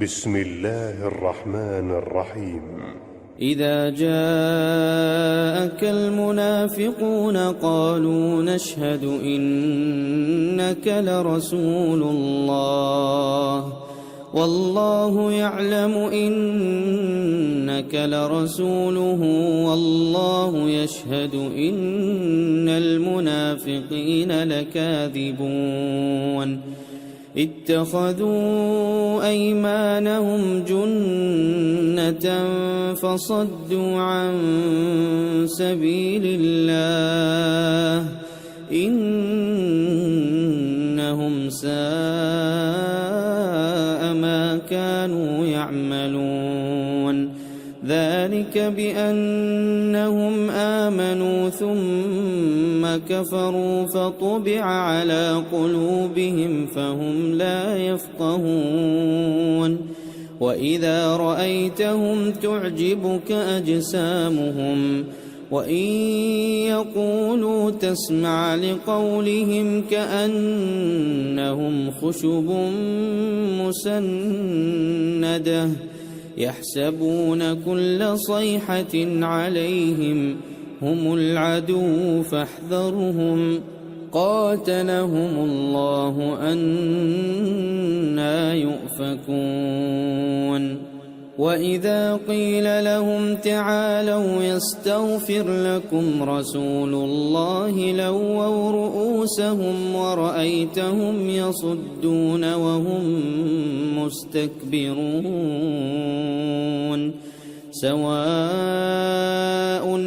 بسم الله الرحمن الرحيم. إذا جاءك المنافقون قالوا نشهد إنك لرسول الله والله يعلم إنك لرسوله والله يشهد إن المنافقين لكاذبون اتخذوا أيمانهم جنة فصدوا عن سبيل الله إنهم ساء ما كانوا يعملون ذلك بأنهم آمنوا ثم كفروا فطبع على قلوبهم فهم لا يفقهون وإذا رأيتهم تعجبك أجسامهم وإن يقولوا تسمع لقولهم كأنهم خشب مسندة يحسبون كل صيحة عليهم هم العدو فاحذرهم قاتلهم الله أنى يؤفكون وإذا قيل لهم تعالوا يستغفر لكم رسول الله لووا رؤوسهم ورأيتهم يصدون وهم مستكبرون سواء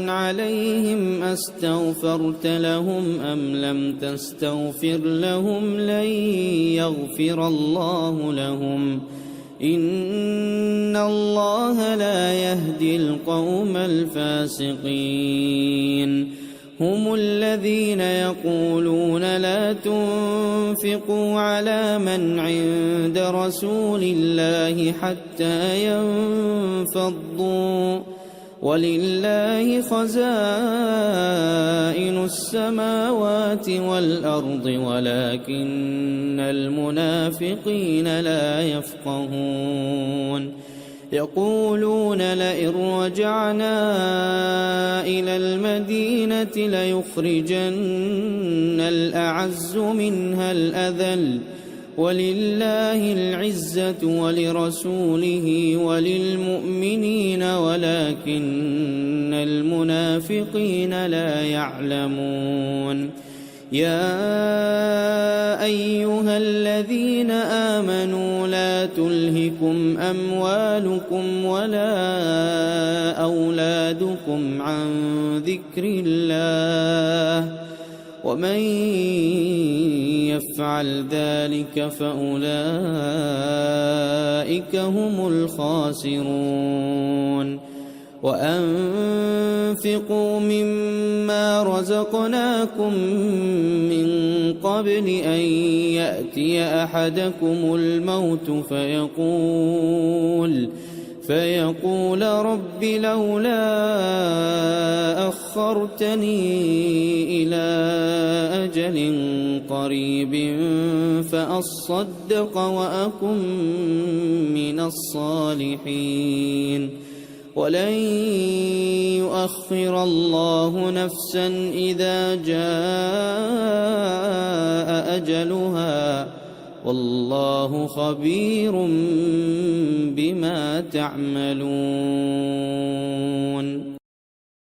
عليهم أستغفرت لهم أم لم تستغفر لهم لن يغفر الله لهم إن الله لا يهدي القوم الفاسقين هم الذين يقولون لا تنفقوا على من عند رسول الله حتى ينفضوا ولله خزائن السماوات والأرض ولكن المنافقين لا يفقهون يقولون لئن رجعنا إلى المدينة ليخرجن الأعز منها الأذل ولله العزة ولرسوله وللمؤمنين ولكن المنافقين لا يعلمون يا أيها الذين آمنوا لا تلهكم أموالكم ولا أولادكم عن ذكر الله ومن يفعل ذلك فأولئك هم الخاسرون وأنفقوا مما رزقناكم من قبل أن يأتي أحدكم الموت فيقول رب لولا أخرتني إلى أجل قريب فأصدق وأكن من الصالحين ولن يؤخر الله نفسا إذا جاء أجلها والله خبير بما تعملون.